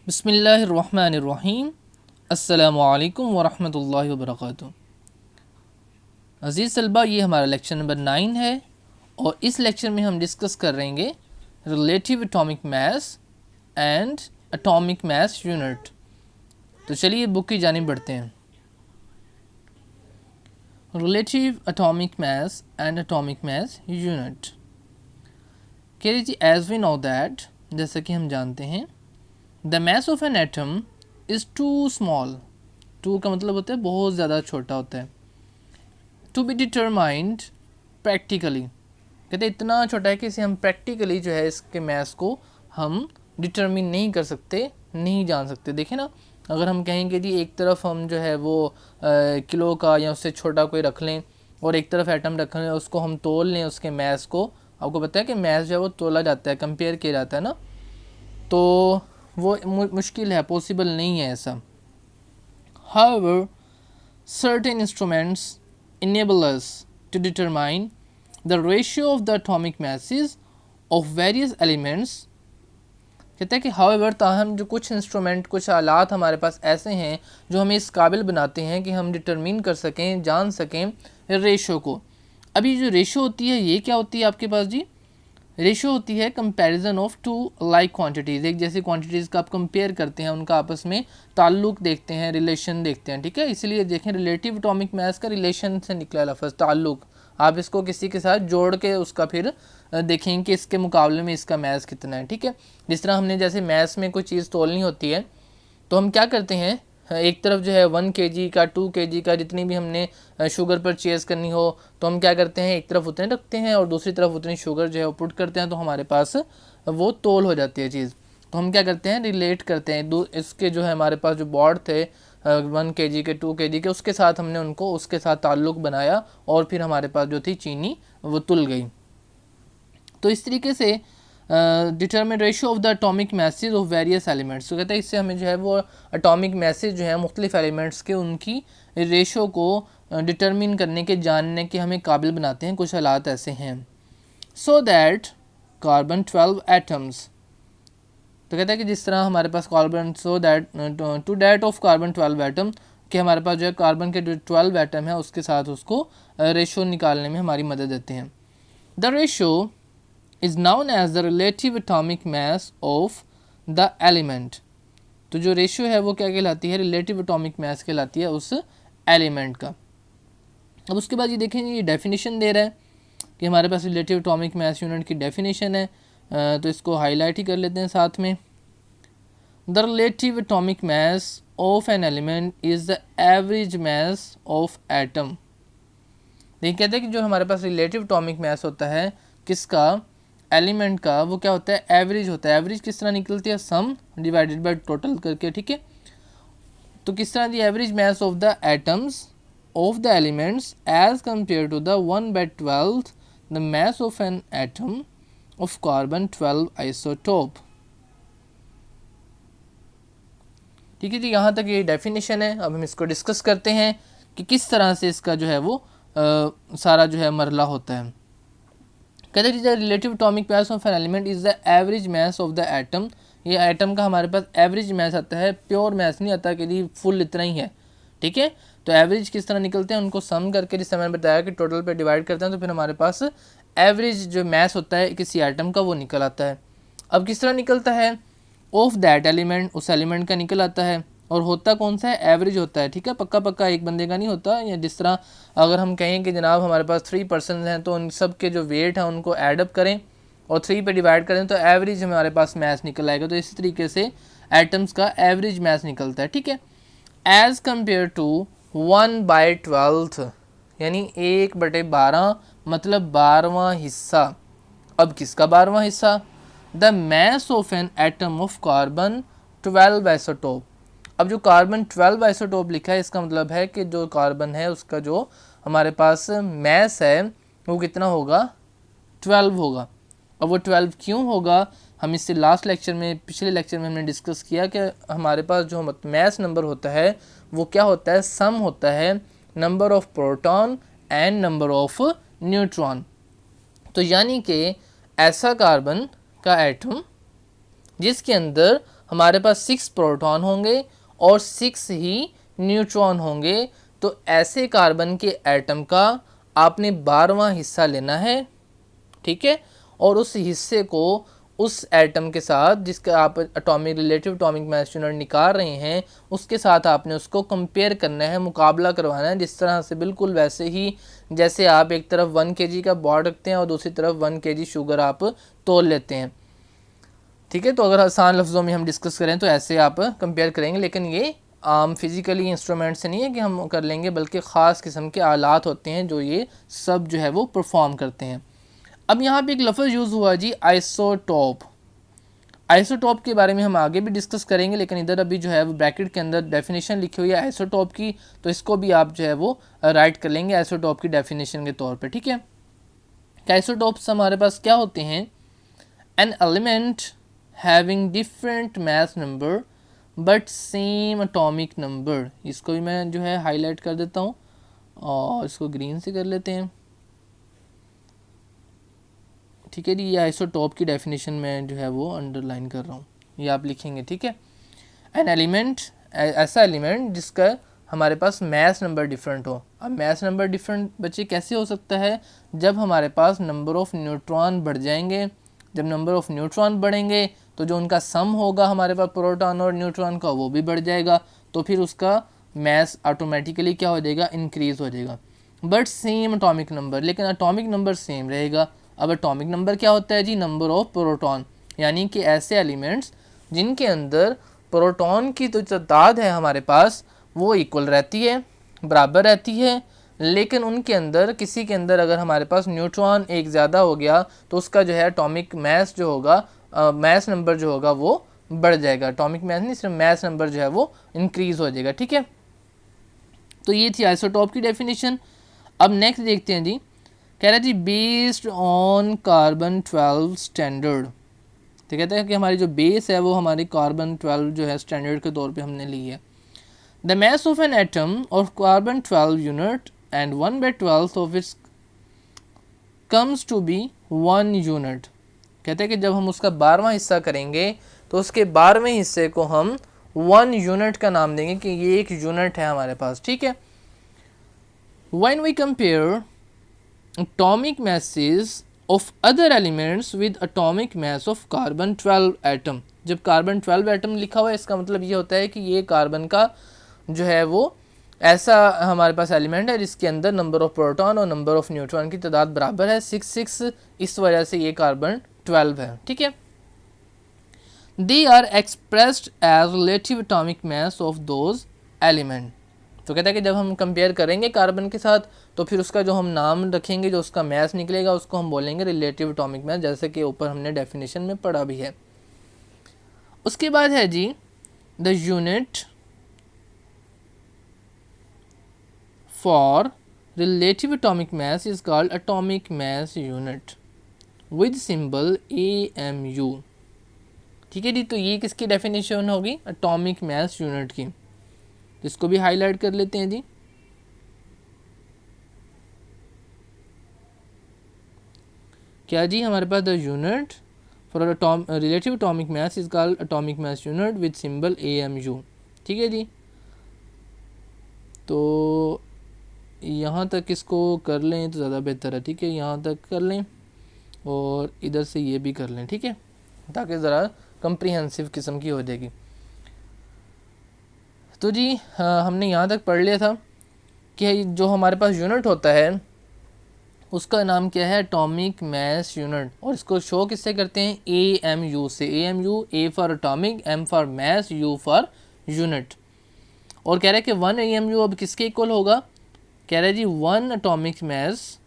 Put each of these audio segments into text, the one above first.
बिस्मिल्लाहिर्रहमानिर्रहीम। अस्सलामु अलैकुम वरहमतुल्लाहि वबरकातुहू। अज़ीज़ तलबा, ये हमारा लेक्चर नंबर 9 है और इस लेक्चर में हम डिस्कस कर रहेंगे relative atomic mass and atomic mass unit. तो चलिए बुक की जानिब बढ़ते हैं। Relative atomic mass and atomic mass unit. कह लीजिए एज वी नो दैट, जैसा कि हम जानते हैं, the mass of an atom is too small. Too का मतलब होता है बहुत ज़्यादा छोटा होता है। टू बी डिटरमाइंड प्रैक्टिकली, कहते हैं इतना छोटा है कि इसे हम प्रैक्टिकली जो है इसके मास को हम डिटरमिन नहीं कर सकते, नहीं जान सकते। देखें ना, अगर हम कहेंगे जी एक तरफ हम जो है वो किलो का या उससे छोटा कोई रख लें और एक तरफ एटम रख लें, उसको हम तोल लें उसके मास को, आपको पता है कि मास जो है वो तोला जाता है, कंपेयर किया जाता है ना, तो वो मुश्किल है, पॉसिबल नहीं है ऐसा। However, certain instruments enable us to determine the ratio of the atomic masses of various elements। कहते हैं कि however, ताहम जो कुछ इंस्ट्रूमेंट, कुछ आलात हमारे पास ऐसे हैं जो हमें इस काबिल बनाते हैं कि हम डिटरमिन कर सकें, जान सकें रेशो को। अभी जो रेशो होती है ये क्या होती है आपके पास जी? रेशो होती है comparison of two like quantities. एक जैसी क्वांटिटीज़ का आप कंपेयर करते हैं, उनका आपस में ताल्लुक देखते हैं, रिलेशन देखते हैं, ठीक है। इसलिए देखें रिलेटिव एटॉमिक मास का रिलेशन से निकला लफ्ज़ ताल्लुक। आप इसको किसी के साथ जोड़ के उसका फिर देखें कि इसके मुकाबले में इसका मास कितना है, ठीक है। जिस तरह हमने जैसे मास में कोई चीज़ तोलनी होती है तो हम क्या करते हैं, एक तरफ जो है 1 kg का, 2 kg का, जितनी भी हमने शुगर परचेज करनी हो तो हम क्या करते हैं, एक तरफ उतने रखते हैं और दूसरी तरफ उतनी शुगर जो है वो पुट करते हैं, तो हमारे पास वो तोल हो जाती है चीज़। तो हम क्या करते हैं, रिलेट करते हैं इसके जो है हमारे पास जो बोर्ड थे 1 kg के, 2 kg के, उसके साथ हमने उनको उसके साथ ताल्लुक़ बनाया और फिर हमारे पास जो थी चीनी वो तुल गई। तो इस तरीके से determine ratio of the atomic message of various elements. तो कहते हैं इससे हमें जो है वो अटोमिक मैसेज जो है मुख्तलिफ एलिमेंट्स के, उनकी रेशो को डिटरमिन करने के, जानने के हमें काबिल बनाते हैं। कुछ हालात ऐसे हैं। So that carbon 12 atoms. तो कहता है कि जिस तरह हमारे पास carbon, so that to that of carbon 12 atom, कि हमारे पास जो है कार्बन के जो 12 एटम है उसके साथ उसको रेशो निकालने में हमारी मदद देते हैं। The ratio is known as the relative atomic mass of the element। तो जो रेशियो है वो क्या कहलाती है, रिलेटिव एटॉमिक मास कहलाती है उस एलिमेंट का। अब उसके बाद ये देखेंगे, ये डेफिनेशन दे रहा है कि हमारे पास रिलेटिव एटॉमिक मास यूनिट की डेफिनेशन है, तो इसको हाईलाइट ही कर लेते हैं साथ में। The relative atomic mass of an element is the average mass of atom. ये कहते हैं कि जो हमारे पास रिलेटिव एटॉमिक मास होता है किसका, एलिमेंट का, वो क्या होता है, एवरेज होता है। एवरेज किस तरह निकलती है, सम डिवाइडेड बाय टोटल करके, ठीक है। तो किस तरह दी, average mass of the atoms of the elements as compare to the 1/12 the mass of an atom of carbon 12 isotope. ठीक है जी, यहाँ तक ये डेफिनेशन है। अब हम इसको डिस्कस करते हैं कि किस तरह से इसका जो है वो सारा जो है मरला होता है। कहते हैं relative atomic mass of an element is the average mass of the atom. ये एटम का हमारे पास एवरेज मास आता है, प्योर मास नहीं आता कि जी फुल इतना ही है, ठीक है। तो एवरेज किस तरह निकलते हैं, उनको सम करके, जिस मैंने बताया कि टोटल पे डिवाइड करते हैं, तो फिर हमारे पास एवरेज जो मास होता है किसी एटम का वो निकल आता है। अब किस तरह निकलता है, ऑफ दैट एलिमेंट, उस एलिमेंट का निकल आता है, और होता कौन सा है, एवरेज होता है, ठीक है। पक्का पक्का एक बंदे का नहीं होता। या जिस तरह अगर हम कहें कि जनाब हमारे पास 3 पर्सन हैं, तो उन सब के जो वेट हैं उनको एडअप करें और 3 पे डिवाइड करें तो एवरेज हमारे पास मास निकल आएगा। तो इसी तरीके से एटम्स का एवरेज मास निकलता है, ठीक है। एज़ कम्पेयर टू 1/12, यानी 1/12 मतलब 12वां हिस्सा। अब किसका 12वां हिस्सा, the mass of an atom of carbon 12 isotope. अब जो कार्बन 12 आइसोटोप लिखा है, इसका मतलब है कि जो कार्बन है उसका जो हमारे पास मास है वो कितना होगा, 12 होगा। अब वो 12 क्यों होगा, हम इससे लास्ट लेक्चर में, पिछले लेक्चर में हमने डिस्कस किया कि हमारे पास जो मास नंबर होता है वो क्या होता है, सम होता है number of proton and number of neutron. तो यानी कि ऐसा कार्बन का एटम जिसके अंदर हमारे पास 6 प्रोटॉन होंगे और 6 ही न्यूट्रॉन होंगे। तो ऐसे कार्बन के एटम का आपने 12वां हिस्सा लेना है, ठीक है, और उस हिस्से को उस एटम के साथ जिसका आप atomic relative atomic mass unit निकाल रहे हैं उसके साथ आपने उसको कंपेयर करना है, मुकाबला करवाना है, जिस तरह से बिल्कुल वैसे ही जैसे आप एक तरफ 1 kg का बॉल रखते हैं और दूसरी तरफ 1 kg शुगर आप तोल लेते हैं, ठीक है। तो अगर आसान लफ्ज़ों में हम डिस्कस करें तो ऐसे आप कंपेयर करेंगे, लेकिन ये आम फिज़िकली इंस्ट्रूमेंट से नहीं है कि हम कर लेंगे, बल्कि ख़ास किस्म के आलात होते हैं जो ये सब जो है वो परफॉर्म करते हैं। अब यहाँ पे एक लफ्ज़ यूज़ हुआ जी आइसोटोप। आइसोटोप के बारे में हम आगे भी डिस्कस करेंगे, लेकिन इधर अभी जो है वो ब्रैकेट के अंदर डेफिनेशन लिखी हुई है आइसोटोप की, तो इसको भी आप जो है वो राइट कर लेंगे आइसोटोप की डेफिनेशन के तौर पे, ठीक है। आइसोटोप्स हमारे पास क्या होते हैं? An element having different mass number but same atomic number. इसको भी मैं जो है हाईलाइट कर देता हूँ और इसको ग्रीन से कर लेते हैं, ठीक है जी। ये आइसोटोप की डेफिनेशन में जो है वो अंडरलाइन कर रहा हूँ, ये आप लिखेंगे, ठीक है। एन एलिमेंट, ऐसा एलिमेंट जिसका हमारे पास मैस नंबर डिफरेंट हो। अब मैस नंबर डिफरेंट बच्चे कैसे हो सकता है? जब हमारे पास नंबर ऑफ़ न्यूट्रॉन बढ़ जाएंगे। जब नंबर ऑफ़ न्यूट्रॉन बढ़ेंगे तो जो उनका सम होगा हमारे पास प्रोटॉन और न्यूट्रॉन का, वो भी बढ़ जाएगा, तो फिर उसका मैस ऑटोमेटिकली क्या हो जाएगा? इंक्रीज़ हो जाएगा। बट सेम एटॉमिक नंबर, लेकिन एटॉमिक नंबर सेम रहेगा। अब एटॉमिक नंबर क्या होता है जी? नंबर ऑफ प्रोटॉन, यानी कि ऐसे एलिमेंट्स जिनके अंदर प्रोटॉन की जो तादाद है हमारे पास वो इक्वल रहती है, बराबर रहती है, लेकिन उनके अंदर किसी के अंदर अगर हमारे पास न्यूट्रॉन एक ज़्यादा हो गया तो उसका जो है एटॉमिक मैस जो होगा, मैस नंबर जो होगा वो बढ़ जाएगा। एटॉमिक मैस नहीं, सिर्फ मैस नंबर जो है वो इंक्रीज़ हो जाएगा, ठीक है। तो ये थी आइसोटोप की डेफिनेशन। अब नेक्स्ट देखते हैं जी, कह रहा है जी बेस्ड ऑन कार्बन 12 स्टैंडर्ड। तो कहते हैं कि हमारी जो बेस है वो हमारी कार्बन 12 जो है स्टैंडर्ड के तौर पे हमने ली है। The mass of an atom of carbon 12 unit and 1/12 of its comes to be 1 unit। कहते हैं कि जब हम उसका 12वां हिस्सा करेंगे तो उसके 12वें हिस्से को हम 1 यूनिट का नाम देंगे कि ये एक यूनिट है हमारे पास, ठीक है। When we compare atomic masses of other elements with atomic mass of carbon 12 atom, जब कार्बन 12 एटम लिखा हुआ है इसका मतलब ये होता है कि ये कार्बन का जो है वो ऐसा हमारे पास एलिमेंट है जिसके अंदर नंबर ऑफ प्रोटॉन और नंबर ऑफ न्यूट्रॉन की तादाद बराबर है 6, इस वजह से ये कार्बन 12 है, ठीक है। They are expressed as relative atomic mass of those element. तो कहता है कि जब हम कंपेयर करेंगे कार्बन के साथ तो फिर उसका जो हम नाम रखेंगे, जो उसका मास निकलेगा उसको हम बोलेंगे रिलेटिव एटॉमिक मास, जैसे कि ऊपर हमने डेफिनेशन में पढ़ा भी है। उसके बाद है जी the unit for relative atomic mass is called atomic mass unit with symbol AMU, ठीक है जी। तो ये किसकी डेफिनेशन होगी? एटॉमिक मास यूनिट की। इसको भी हाईलाइट कर लेते हैं जी। क्या जी? हमारे पास the unit for relative atomic mass is called atomic mass unit with symbol AMU, ठीक है जी। तो यहाँ तक इसको कर लें तो ज़्यादा बेहतर है, ठीक है। यहाँ तक कर लें और इधर से ये भी कर लें, ठीक है, ताकि ज़रा कंप्रीहेंसिव किस्म की हो जाएगी। तो जी हमने यहाँ तक पढ़ लिया था कि जो हमारे पास यूनिट होता है उसका नाम क्या है? Atomic mass unit. और इसको शो किससे करते हैं? AMU से। AMU, A for atomic, M for mass, U for unit. और कह रहा है कि 1 AMU अब किसके इक्वल होगा? कह रहा है जी 1 एटॉमिक मास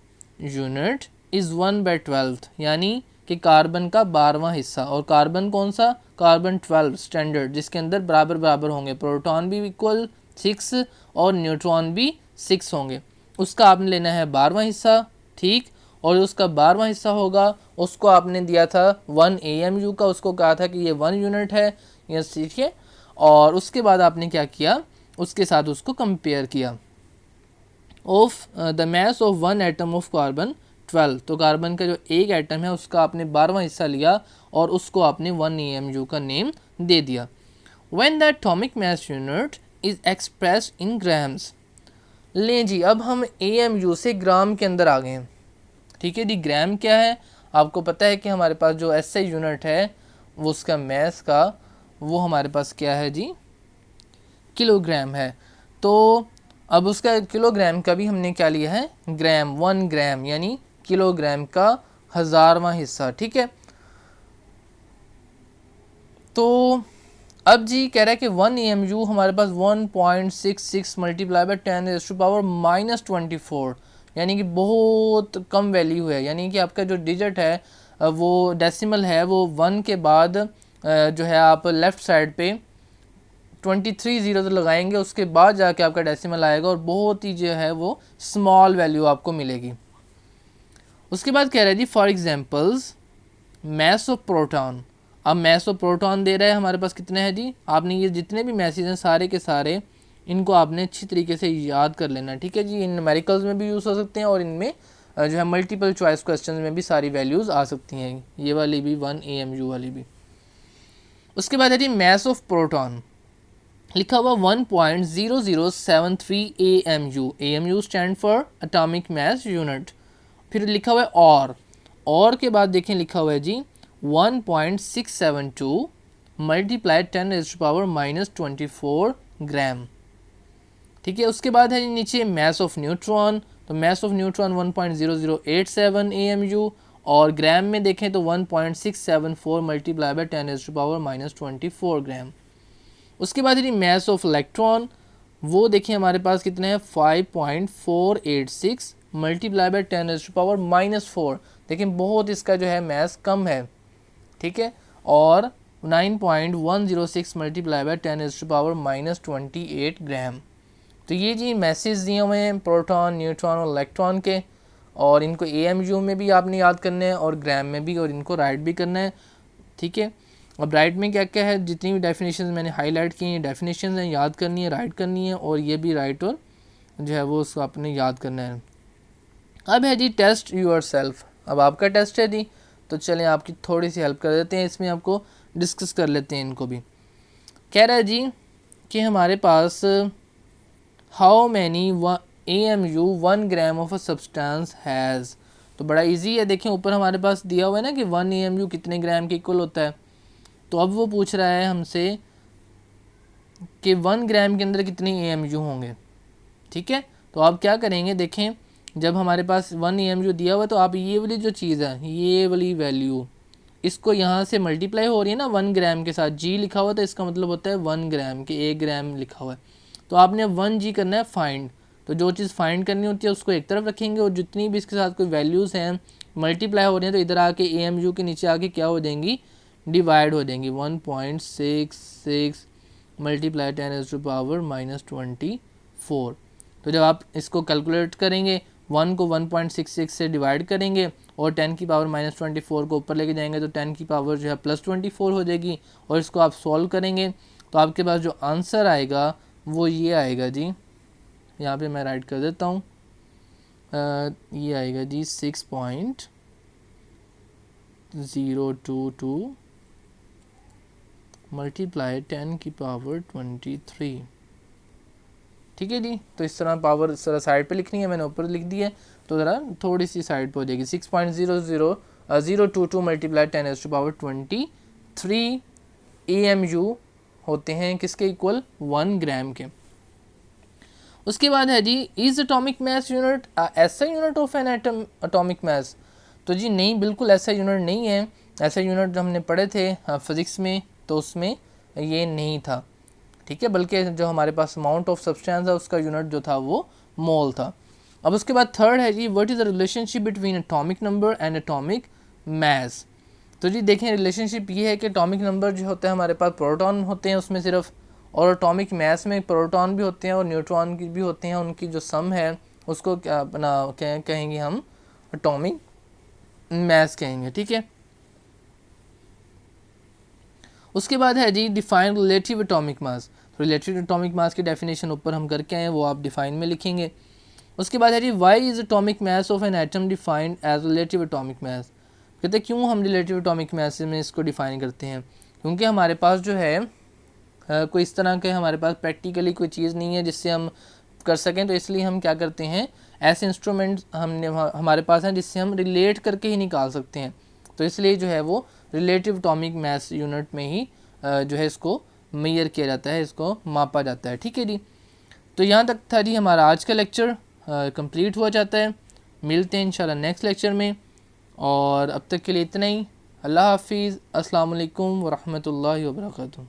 यूनिट इज़ 1/12, यानी कि कार्बन का 12वां हिस्सा। और कार्बन कौन सा? कार्बन 12 स्टैंडर्ड, जिसके अंदर बराबर बराबर होंगे, प्रोटॉन भी इक्वल 6 और न्यूट्रॉन भी 6 होंगे। उसका आपने लेना है 12वां हिस्सा, ठीक। और उसका 12वां हिस्सा होगा उसको आपने दिया था 1 AMU का, उसको कहा था कि ये 1 यूनिट है, ये ठीक है। और उसके बाद आपने क्या किया? उसके साथ उसको कंपेयर किया of the mass of 1 atom of carbon 12। तो कार्बन का जो एक एटम है उसका आपने 12वां हिस्सा लिया और उसको आपने 1 AMU का नेम दे दिया। When the atomic mass unit is expressed in grams. लें जी, अब हम AMU से ग्राम के अंदर आ गए हैं। ठीक है जी, ग्राम क्या है, आपको पता है कि हमारे पास जो SI यूनिट है वो उसका मैस का वो हमारे पास क्या है जी, किलोग्राम है। तो अब उसका किलोग्राम का भी हमने क्या लिया है, ग्राम, 1 ग्राम यानी किलोग्राम का 1000वां हिस्सा। ठीक है, तो अब जी कह रहा है कि 1 AMU हमारे पास 1.66 मल्टीप्लाई बाई 10⁻⁻24 यानी कि बहुत कम वैल्यू है। यानी कि आपका जो डिजिट है वो डेसिमल है वो 1 के बाद जो है आप लेफ़्ट साइड पे 23 जीरो तो लगाएंगे, उसके बाद जाके आपका डेसिमल आएगा और बहुत ही जो है वो स्मॉल वैल्यू आपको मिलेगी। उसके बाद कह रहा है जी for examples mass of proton. अब मैस ऑफ प्रोटॉन दे रहा है हमारे पास कितने हैं जी, आपने ये जितने भी मैसेज हैं सारे के सारे इनको आपने अच्छी तरीके से याद कर लेना। ठीक है जी, इन न्यूमेरिकल्स में भी यूज़ हो सकते हैं और इनमें जो है मल्टीपल चॉइस क्वेश्चन में भी सारी वैल्यूज़ आ सकती हैं, ये वाली भी 1 AMU वाली भी। उसके बाद है जी मैस ऑफ प्रोटॉन, लिखा हुआ 1.0073 AMU। AMU stand for atomic mass unit. फिर लिखा हुआ है और के बाद देखें लिखा हुआ है जी 1.672 मल्टीप्लाई 10⁻⁻24 ग्राम। ठीक है, उसके बाद है नीचे मैस ऑफ न्यूट्रॉन, तो मैस ऑफ न्यूट्रॉन 1.0087 AMU और ग्राम में देखें तो 1.674 मल्टीप्लाई बाई 10⁻⁻24 ग्राम। उसके बाद यदि मैस ऑफ इलेक्ट्रॉन वो देखिए हमारे पास कितने हैं 5.486 मल्टीप्लाई बाई 10⁻⁻4। देखिए बहुत इसका जो है मैस कम है। ठीक है, और 9.106 मल्टीप्लाई बाई 10⁻⁻28 ग्राम। तो ये जी मैसेज दिए हुए हैं प्रोटॉन, न्यूट्रॉन और इलेक्ट्रॉन के, और इनको AMU में भी आपने याद करना है और ग्राम में भी, और इनको राइट भी करना है। ठीक है, अब राइट में क्या क्या है, जितनी भी डेफिनेशंस मैंने हाईलाइट की हैं डेफिनेशंस हैं, याद करनी है, राइट करनी है, और ये भी राइट और जो है वो उसको आपने याद करना है। अब है जी टेस्ट यूर सेल्फ, अब आपका टेस्ट है जी, तो चलें आपकी थोड़ी सी हेल्प कर देते हैं, इसमें आपको डिस्कस कर लेते हैं इनको भी। कह रहा है जी कि हमारे पास how many AMU 1 gram of a substance has. तो बड़ा इजी है, देखें ऊपर हमारे पास दिया हुआ है ना कि 1 AMU कितने ग्राम के इक्वल होता है। तो अब वो पूछ रहा है हमसे कि 1 ग्राम के अंदर कितने AMU होंगे। ठीक है, तो आप क्या करेंगे, देखें जब हमारे पास 1 AMU दिया हुआ तो आप ये वाली जो चीज़ है, ये वाली वैल्यू, इसको यहाँ से मल्टीप्लाई हो रही है ना 1 ग्राम के साथ, G लिखा हुआ तो इसका मतलब होता है 1 ग्राम के 1 ग्राम लिखा हुआ है, तो आपने 1G करना है फाइंड। तो जो चीज़ फाइंड करनी होती है उसको एक तरफ रखेंगे और जितनी भी इसके साथ कोई वैल्यूज़ हैं मल्टीप्लाई हो रही हैं तो इधर आके AMU के नीचे आके क्या हो जाएंगी, डिवाइड हो जाएंगी। 1.66 मल्टीप्लाई 10⁻⁻24। तो जब आप इसको कैलकुलेट करेंगे 1 को 1.66 से डिवाइड करेंगे और 10⁻⁻24 को ऊपर लेके जाएंगे तो 10 की पावर जो है +24 हो जाएगी, और इसको आप सॉल्व करेंगे तो आपके पास जो आंसर आएगा वो ये आएगा जी, यहाँ पे मैं राइट कर देता हूँ, ये आएगा जी 6.022 मल्टीप्लाई 10⁻23। ठीक है जी, तो इस तरह पावर इस तरह साइड पे लिखनी है, मैंने ऊपर लिख दी है तो ज़रा थोड़ी सी साइड पे हो जाएगी। 6.00022 मल्टीप्लाई 10⁻23 AMU होते हैं किसके इक्वल, 1 ग्राम के। उसके बाद है जी इज एटॉमिक मास यूनिट ऐसा unit of an atom atomic mass. तो जी नहीं, बिल्कुल ऐसा यूनिट नहीं है। ऐसा यूनिट जो हमने पढ़े थे फिज़िक्स में तो उसमें ये नहीं था। ठीक है, बल्कि जो हमारे पास अमाउंट ऑफ सब्सटेंस है उसका यूनिट जो था वो मोल था। अब उसके बाद थर्ड है जी what is the relationship between atomic number and atomic mass. तो जी देखें रिलेशनशिप ये है कि एटॉमिक नंबर जो होता है हमारे पास प्रोटॉन होते हैं उसमें सिर्फ, और एटॉमिक मास में प्रोटॉन भी होते हैं और न्यूट्रॉन की भी होते हैं, उनकी जो सम है उसको क्या अपना कहेंगे हम एटॉमिक मास कहेंगे। ठीक है, उसके बाद है जी define relative atomic mass. Relative atomic mass की डेफिनेशन ऊपर हम करके आए हैं, वो आप डिफाइन में लिखेंगे। उसके बाद है जी why is atomic mass of an atom defined as relative atomic mass. कहते क्यों हम रिलेटिव एटॉमिक मास में इसको डिफ़ाइन करते हैं, क्योंकि हमारे पास जो है कोई इस तरह के हमारे पास प्रैक्टिकली कोई चीज़ नहीं है जिससे हम कर सकें, तो इसलिए हम क्या करते हैं, ऐसे इंस्ट्रूमेंट्स हमारे पास हैं जिससे हम रिलेट करके ही निकाल सकते हैं। तो इसलिए जो है वो रिलेटिव एटॉमिक मास यूनिट में ही जो है इसको मेजर किया जाता है, इसको मापा जाता है। ठीक है जी, तो यहाँ तक था जी हमारा आज का लेक्चर कंप्लीट हुआ जाता है। मिलते हैं इंशाल्लाह नेक्स्ट लेक्चर में, और अब तक के लिए इतना ही। अल्लाह हाफिज़। अस्सलाम वालेकुम व रहमतुल्लाहि व बरकातुहू।